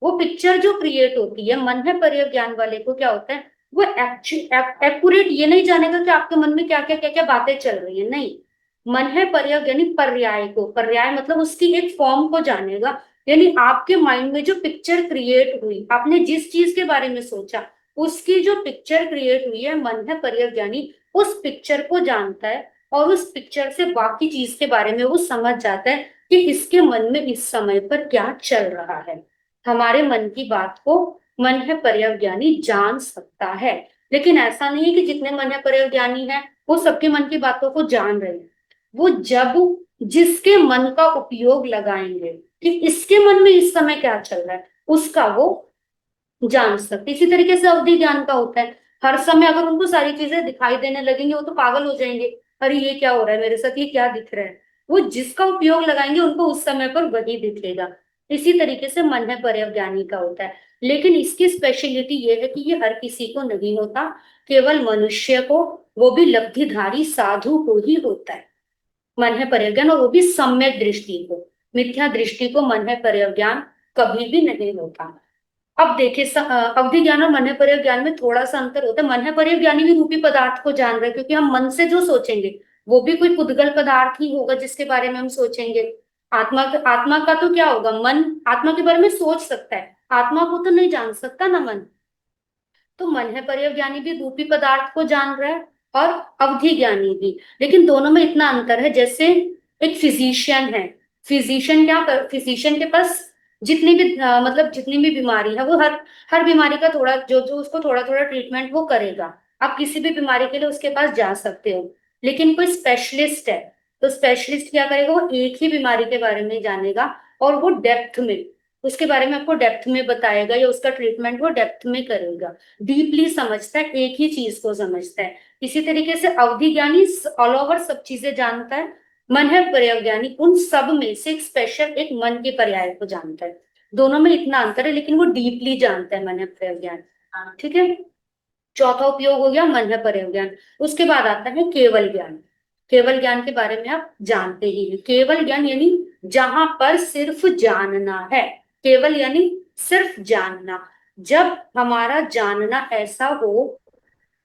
वो पिक्चर जो क्रिएट होती है, मन है पर्यव ज्ञान वाले को क्या होता है, वो एक्यूरेट ये नहीं जानेगा कि आपके मन में क्या क्या क्या क्या बातें चल रही है, नहीं। मन है पर्याय यानी पर्याय को, पर्याय मतलब उसकी एक फॉर्म को जानेगा, यानी आपके माइंड में जो पिक्चर क्रिएट हुई, आपने जिस चीज के बारे में सोचा उसकी जो पिक्चर क्रिएट हुई है, मन है पर्याय ज्ञानी उस पिक्चर को जानता है और उस पिक्चर से बाकी चीज के बारे में वो समझ जाता है कि इसके मन में इस समय पर क्या चल रहा है। हमारे मन की बात को मन है पर्याय ज्ञानी जान सकता है, लेकिन ऐसा नहीं है कि जितने मन है पर्याय ज्ञानी है वो सबके मन की बातों को जान रहे हैं। वो जब जिसके मन का उपयोग लगाएंगे कि इसके मन में इस समय क्या चल रहा है उसका वो जान सकते। इसी तरीके से अवधि ज्ञान का होता है, हर समय अगर उनको सारी चीजें दिखाई देने लगेंगे वो तो पागल हो जाएंगे, अरे ये क्या हो रहा है मेरे साथ, ये क्या दिख रहा है। वो जिसका उपयोग लगाएंगे उनको उस समय पर वही दिखेगा। इसी तरीके से मन है पर्याय ज्ञानी का होता है, लेकिन इसकी स्पेशलिटी ये है कि ये हर किसी को नहीं होता, केवल मनुष्य को, वो भी लब्धिधारी साधु को ही होता है मन है पर्याय ज्ञान, और वो भी सम्यक दृष्टि को। मिथ्या दृष्टि को मन है पर्याय ज्ञान कभी भी नहीं होता। अब देखिए अवधि ज्ञान और मन है पर्याय ज्ञान में थोड़ा सा अंतर होता है। मन है पर्याय ज्ञानी भी रूपी पदार्थ को जान रहे हैं, क्योंकि हम मन से जो सोचेंगे वो भी कोई पुद्गल पदार्थ ही होगा जिसके बारे में हम सोचेंगे। आत्मा का तो क्या होगा, मन आत्मा के बारे में सोच सकता है, आत्मा को तो नहीं जान सकता ना मन। तो मन है पर्याय ज्ञानी भी रूपी पदार्थ को जान रहा है और अवधि ज्ञानी भी, लेकिन दोनों में इतना अंतर है जैसे एक फिजिशियन है, फिजिशियन क्या कर, फिजिशियन के पास जितनी भी मतलब जितनी भी बीमारी है वो हर बीमारी का थोड़ा जो जो उसको थोड़ा थोड़ा ट्रीटमेंट वो करेगा। आप किसी भी बीमारी के लिए उसके पास जा सकते हो, लेकिन कोई स्पेशलिस्ट है तो स्पेशलिस्ट क्या करेगा, वो एक ही बीमारी के बारे में जानेगा और वो डेप्थ में उसके बारे में आपको डेप्थ में बताएगा, या उसका ट्रीटमेंट वो डेप्थ में करेगा, डीपली समझता है, एक ही चीज को समझता है। इसी तरीके से अवधि ज्ञानी ऑल ओवर सब चीजें जानता है, मन है पर्याय ज्ञानी उन सब में से एक स्पेशल एक मन के पर्याय को जानता है। दोनों में इतना अंतर है, लेकिन वो डीपली जानता है मन है पर्याय ज्ञान। ठीक है, चौथा उपयोग हो गया मन है पर्याय ज्ञान। उसके बाद आता है केवल ज्ञान। केवल ज्ञान के बारे में आप जानते ही हैं। केवल ज्ञान यानी जहां पर सिर्फ जानना है, केवल यानी सिर्फ जानना। जब हमारा जानना ऐसा हो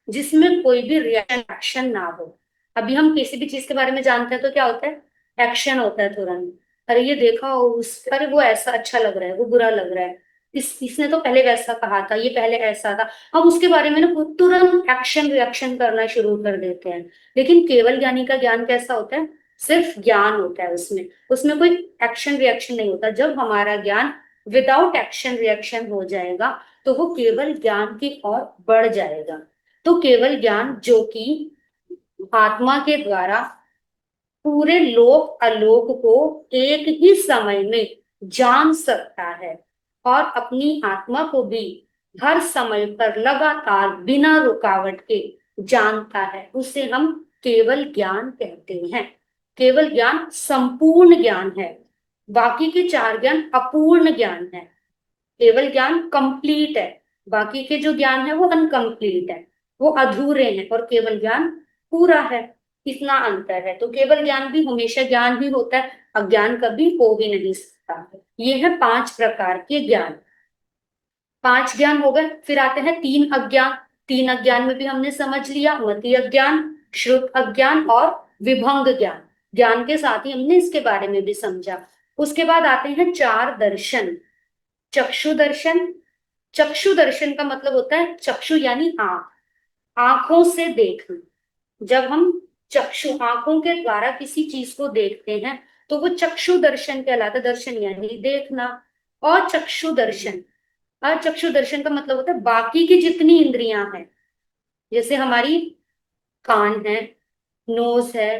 जिसमें कोई भी रिएक्शन ना हो। अभी हम किसी भी चीज के बारे में जानते हैं तो क्या होता है, एक्शन होता है तुरंत, अरे ये देखा उस, अरे वो ऐसा अच्छा लग रहा है, वो बुरा लग रहा है, इसने तो पहले वैसा कहा था, ये पहले ऐसा था। हम उसके बारे में ना तुरंत एक्शन रिएक्शन करना शुरू कर देते हैं। लेकिन केवल ज्ञानी का ज्ञान कैसा होता है, सिर्फ ज्ञान होता है, उसमें उसमें कोई एक्शन रिएक्शन नहीं होता। जब हमारा ज्ञान विदाउट एक्शन रिएक्शन हो जाएगा तो वो केवल ज्ञान की ओर बढ़ जाएगा। तो केवल ज्ञान जो कि आत्मा के द्वारा पूरे लोक आलोक को एक ही समय में जान सकता है और अपनी आत्मा को भी हर समय पर लगातार बिना रुकावट के जानता है, उसे हम केवल ज्ञान कहते हैं। केवल ज्ञान संपूर्ण ज्ञान है, बाकी के चार ज्ञान अपूर्ण ज्ञान है। केवल ज्ञान कंप्लीट है, बाकी के जो ज्ञान है वो अनकंप्लीट है, वो अधूरे हैं, और केवल ज्ञान पूरा है। इतना अंतर है। तो केवल ज्ञान भी हमेशा ज्ञान ही होता है, अज्ञान कभी हो भी नहीं सकता। ये है 5 प्रकार के ज्ञान। 5 ज्ञान हो गए, फिर आते हैं 3 अज्ञान। 3 अज्ञान में भी हमने समझ लिया, मति अज्ञान, श्रुत अज्ञान और विभंग ज्ञान। ज्ञान के साथ ही हमने इसके बारे में भी समझा। उसके बाद आते हैं 4 दर्शन। चक्षु दर्शन। चक्षु दर्शन का मतलब होता है, चक्षु यानी आंख, आंखों से देखना। जब हम चक्षु आंखों के द्वारा किसी चीज को देखते हैं तो वो चक्षु दर्शन कहलाता है। दर्शन यानी देखना। और चक्षु दर्शन, और चक्षु दर्शन का मतलब होता है बाकी की जितनी इंद्रियां हैं, जैसे हमारी कान है, नोज है,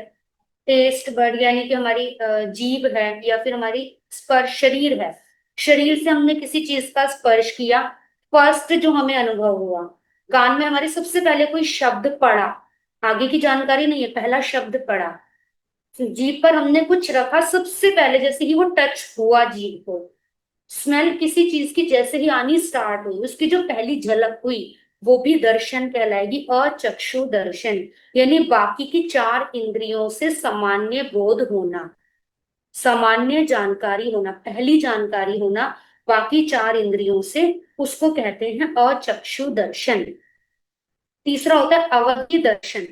टेस्ट बड यानी कि हमारी जीभ है, या फिर हमारी स्पर्श शरीर है, शरीर से हमने किसी चीज का स्पर्श किया, फर्स्ट जो हमें अनुभव हुआ। कान में हमारे सबसे पहले कोई शब्द पड़ा, आगे की जानकारी नहीं है, पहला शब्द पड़ा। जीभ पर हमने कुछ रखा, सबसे पहले जैसे ही वो टच हुआ जीभ को, स्मेल किसी चीज की जैसे ही आनी स्टार्ट हुई, उसकी जो पहली झलक हुई वो भी दर्शन कहलाएगी। और चक्षु दर्शन यानी बाकी की 4 इंद्रियों से सामान्य बोध होना, सामान्य जानकारी होना, पहली जानकारी होना बाकी 4 इंद्रियों से, उसको कहते हैं अचक्षु दर्शन। तीसरा होता है अवधि दर्शन।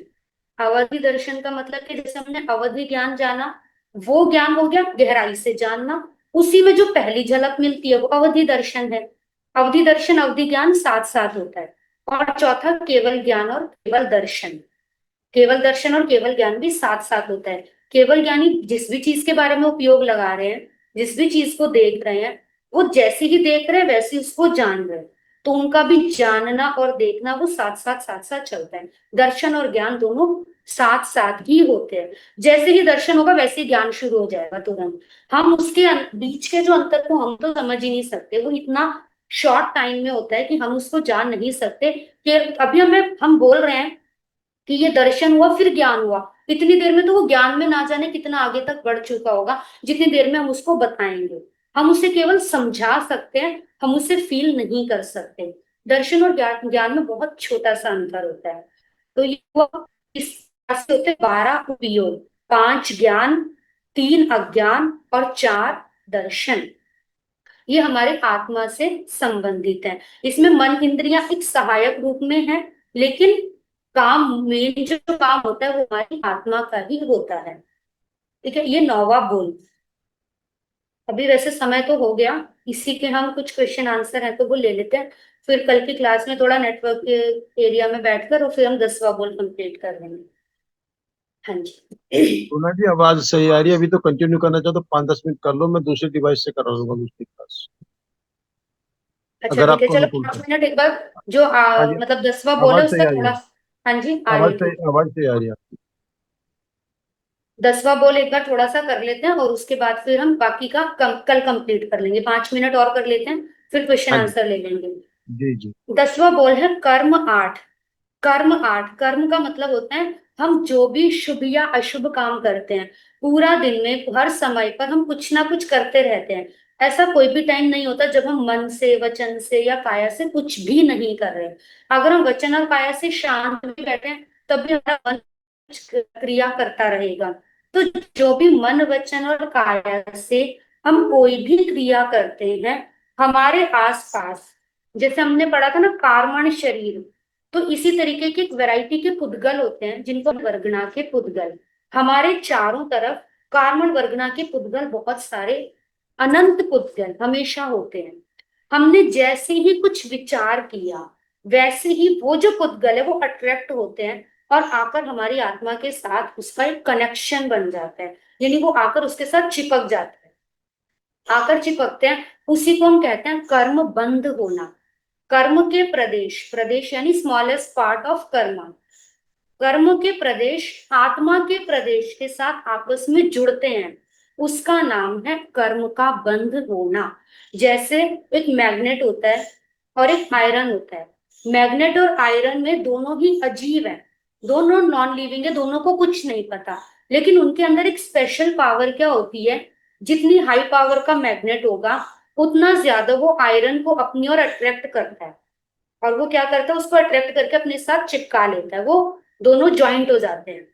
अवधि दर्शन का मतलब कि जैसे हमने अवधि ज्ञान जाना, वो ज्ञान हो गया गहराई से जानना, उसी में जो पहली झलक मिलती है वो अवधि दर्शन है। अवधि दर्शन अवधि ज्ञान साथ साथ होता है। और चौथा केवल ज्ञान और केवल दर्शन। केवल दर्शन और केवल ज्ञान भी साथ साथ होता है। केवल ज्ञानी जिस भी चीज के बारे में उपयोग लगा रहे हैं, जिस भी चीज को देख रहे हैं, वो जैसे ही देख रहे हैं वैसे ही उसको जान रहे हैं। तो उनका भी जानना और देखना वो साथ साथ चलता है। दर्शन और ज्ञान दोनों साथ साथ ही होते हैं। जैसे ही दर्शन होगा वैसे ही ज्ञान शुरू हो जाएगा तुरंत। हम उसके बीच के जो अंतर को हम तो समझ ही नहीं सकते, वो इतना शॉर्ट टाइम में होता है कि हम उसको जान नहीं सकते। कि अभी हम बोल रहे हैं कि ये दर्शन हुआ फिर ज्ञान हुआ, इतनी देर में तो वो ज्ञान में ना जाने कितना आगे तक बढ़ चुका होगा, जितनी देर में हम उसको बताएंगे। हम उसे केवल समझा सकते हैं, हम उसे फील नहीं कर सकते। दर्शन और ज्ञान ज्ञान में बहुत छोटा सा अंतर होता है। तो ये हुआ, इस तरह से होते 12 उपयोग, 5 ज्ञान, 3 अज्ञान और 4 दर्शन। ये हमारे आत्मा से संबंधित है। इसमें मन इंद्रियां एक सहायक रूप में है, लेकिन काम मेन जो काम होता है वो हमारी आत्मा का ही होता है। ठीक है, ये 9वां बोल। अभी वैसे समय तो हो गया, इसी के हम कुछ क्वेश्चन आंसर है तो वो ले लेते हैं। फिर कल की क्लास में थोड़ा नेटवर्क के एरिया में बैठकर और फिर हम 10वां बोल कंप्लीट कर लेंगे। हाँ जी। सोना जी आवाज सही आ रही है। अभी तो कंटिन्यू करना चाहो तो 5-10 मिनट कर लो, मैं दूसरे डिवाइस से करा लूंगा दूसरी क्लास, अच्छा अगर ठीक है, आपको चलो अनुकूल 5 है। मिनट एक बार जो हाँ जी, मतलब 10वां बोल है आवाज सही उसका आ रही थोड़ा। है। हाँ जी, आ रही है, ठीक। आवाज सही आ रही है। 10वां बोल एक बार थोड़ा सा कर लेते हैं और उसके बाद फिर हम बाकी का कल कंप्लीट कर लेंगे। 5 मिनट और कर लेते हैं, फिर क्वेश्चन हाँ जी, आंसर ले लेंगे। जी जी। 10वां बोल है कर्म 8। कर्म 8, कर्म का मतलब होता है हम जो भी शुभ या अशुभ काम करते हैं, पूरा दिन में हर समय पर हम कुछ ना कुछ करते रहते हैं। ऐसा कोई भी टाइम नहीं होता जब हम मन से, वचन से या काया से कुछ भी नहीं कर रहे। अगर हम वचन और काया से शांत भी बैठे हैं तब भी हमारा मन कुछ क्रिया करता रहेगा। तो जो भी मन, वचन और काया से हम कोई भी क्रिया करते हैं, हमारे आसपास, जैसे हमने पढ़ा था ना कार्मण शरीर, तो इसी तरीके की एक वैरायटी के पुद्गल होते हैं जिनको वर्गना के पुद्गल। हमारे चारों तरफ कार्बन वर्गना के पुद्गल बहुत सारे, अनंत पुद्गल हमेशा होते हैं। हमने जैसे ही कुछ विचार किया वैसे ही वो जो पुद्गल है वो अट्रैक्ट होते हैं और आकर हमारी आत्मा के साथ उसका एक कनेक्शन बन जाता है, यानी वो आकर उसके साथ चिपक जाता है। आकर चिपकते हैं, उसी को हम कहते हैं कर्म बंध होना। कर्म के प्रदेश, प्रदेश यानी स्मॉलेस्ट पार्ट ऑफ कर्म, कर्म के प्रदेश आत्मा के प्रदेश के साथ आपस में जुड़ते हैं, उसका नाम है कर्म का बंध होना। जैसे एक मैग्नेट होता है और एक आयरन होता है। मैग्नेट और आयरन में दोनों ही अजीब है, दोनों नॉन लिविंग है, दोनों को कुछ नहीं पता, लेकिन उनके अंदर एक स्पेशल पावर क्या होती है, जितनी हाई पावर का मैग्नेट होगा उतना ज्यादा वो आयरन को अपनी ओर अट्रैक्ट करता है, और वो क्या करता है उसको अट्रैक्ट करके अपने साथ चिपका लेता है, वो दोनों ज्वाइंट हो जाते हैं।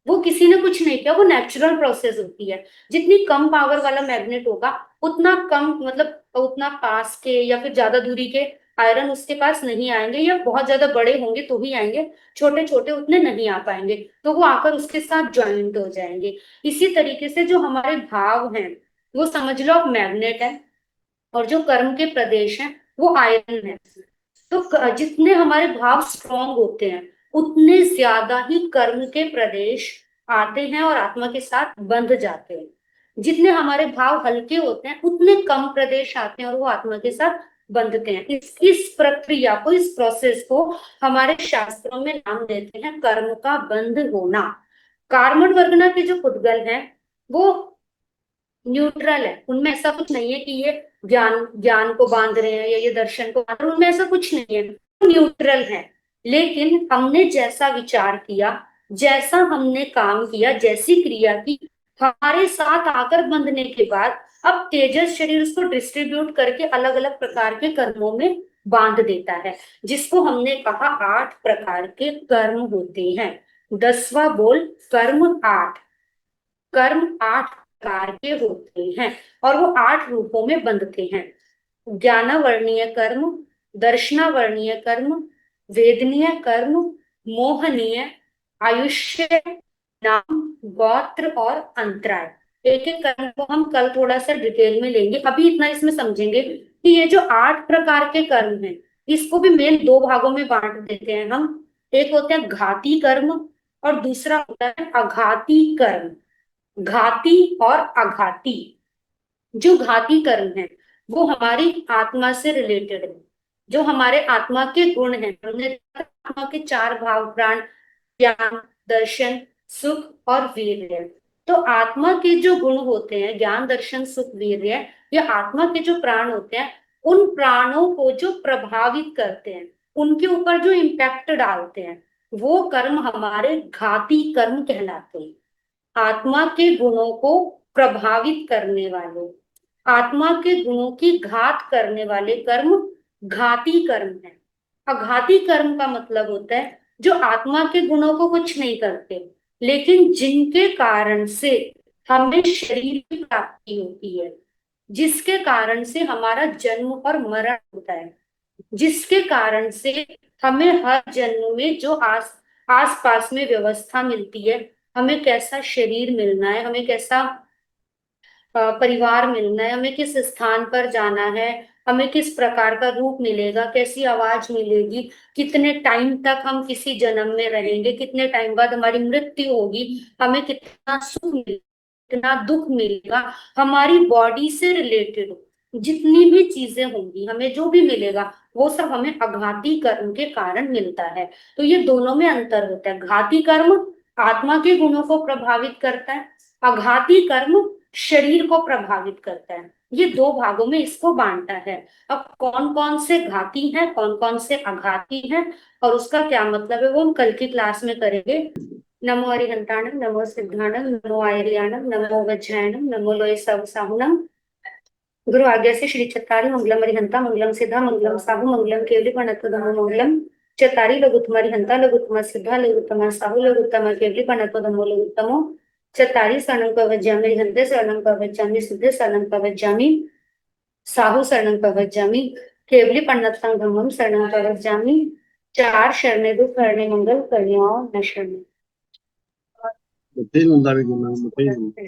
वो किसी ने कुछ नहीं किया, वो नेचुरल प्रोसेस होती है। जितनी कम पावर वाला मैग्नेट होगा उतना कम, मतलब उतना पास के या फिर ज्यादा दूरी के आयरन उसके पास नहीं आएंगे, या बहुत ज्यादा बड़े होंगे तो ही आएंगे, छोटे छोटे उतने नहीं आ पाएंगे, तो वो आकर उसके साथ ज्वाइंट हो जाएंगे। इसी तरीके से जो हमारे भाव हैं वो समझ लो आप मैग्नेट है, और जो कर्म के प्रदेश हैं वो आयरन है। तो जितने हमारे भाव स्ट्रांग होते हैं उतने ज्यादा ही कर्म के प्रदेश आते हैं और आत्मा के साथ बंध जाते हैं। जितने हमारे भाव हल्के होते हैं उतने कम प्रदेश आते हैं और वो आत्मा के साथ बंधते हैं। इस प्रक्रिया को, इस प्रोसेस को हमारे शास्त्रों में नाम देते हैं कर्म का बंध होना। कार्बन वर्गना के जो पुद्गल हैं वो न्यूट्रल है, उनमें ऐसा कुछ नहीं है कि ये ज्ञान ज्ञान को बांध रहे हैं या ये दर्शन को बांध रहे हैं, उनमें ऐसा कुछ नहीं है, न्यूट्रल है। लेकिन हमने जैसा विचार किया, जैसा हमने काम किया, जैसी क्रिया की, हमारे साथ आकर बंधने के बाद अब तेजस शरीर उसको डिस्ट्रीब्यूट करके अलग अलग प्रकार के कर्मों में बांध देता है, जिसको हमने कहा 8 प्रकार के कर्म होते हैं। 10वां बोल कर्म 8। कर्म 8 प्रकार के होते हैं और वो 8 रूपों में बंधते हैं। ज्ञानावर्णीय कर्म, दर्शनावर्णीय कर्म, वेदनीय कर्म, मोहनीय, आयुष्य, नाम, गोत्र और अंतराय। एक एक कर्म को हम कल थोड़ा सा डिटेल में लेंगे, अभी इतना इसमें समझेंगे कि ये जो 8 प्रकार के कर्म हैं, इसको भी मेन 2 भागों में बांट देते हैं हम। एक होते हैं घाती कर्म और दूसरा होता है आघाती कर्म। घाती और आघाती। जो घाती कर्म है वो हमारी आत्मा से रिलेटेड है, जो हमारे आत्मा के गुण हैं। हमने देखा आत्मा के 4 भाग, प्राण, ज्ञान, दर्शन, सुख और वीर्य। तो आत्मा के जो गुण होते हैं, ज्ञान, दर्शन, सुख, वीर्य, या आत्मा के जो प्राण होते हैं, उन प्राणों को जो प्रभावित करते हैं, उनके ऊपर जो इम्पैक्ट डालते हैं, वो कर्म हमारे घाती कर्म कहलाते हैं। आत्मा के गुणों को प्रभावित करने वाले, आत्मा के गुणों की घात करने वाले कर्म घाती कर्म है। अघाती कर्म का मतलब होता है जो आत्मा के गुणों को कुछ नहीं करते, लेकिन जिनके कारण से हमें शरीर की प्राप्ति होती है, जिसके कारण से हमारा जन्म और मरण होता है, जिसके कारण से हमें हर जन्म में जो आस पास में व्यवस्था मिलती है, हमें कैसा शरीर मिलना है, हमें कैसा परिवार मिलना है, हमें किस स्थान पर जाना है, हमें किस प्रकार का रूप मिलेगा, कैसी आवाज मिलेगी, कितने टाइम तक हम किसी जन्म में रहेंगे, कितने टाइम बाद हमारी मृत्यु होगी, हमें कितना सुख मिलेगा, कितना दुख मिलेगा, हमारी बॉडी से रिलेटेड जितनी भी चीजें होंगी, हमें जो भी मिलेगा वो सब हमें अघाती कर्म के कारण मिलता है। तो ये दोनों में अंतर होता है। घाती कर्म आत्मा के गुणों को प्रभावित करता है, अघाती कर्म शरीर को प्रभावित करता है। ये 2 भागों में इसको बांटा है। अब कौन कौन से घाती हैं, कौन कौन से अघाती हैं और उसका क्या मतलब है, वो हम कल की क्लास में करेंगे। नमो अरिहंताणम, नमो सिद्धाणम, नमो आयर्याणम, नमो वज्रायणम, नमो लोय साहुनम। गुरु आज्ञा से श्री चत्तारी मंगलम अरिहंता, मंगलम सिद्धा, मंगलम साहु, मंगलम केवली प्रणतोदम, मंगलम चत्तारी लघुत्तम अरिहंता, लघुत्तम सिद्धा, लघुत्तम साहु, लघुत्तम केवली प्रणतोदम, लघुत्तमो चत्तारी शरणं प्रव्रजामि, हन्ते शरणं प्रव्रजामि, सिद्धे शरणं प्रव्रजामि, साहु शरणं प्रव्रजामि, केवली प्रणतं धम्मं शरणं प्रव्रजामि। 4 शरणे दुख हरणे मंगल कल्याण न शरणे। मुझे नंदा भी गुना मुझे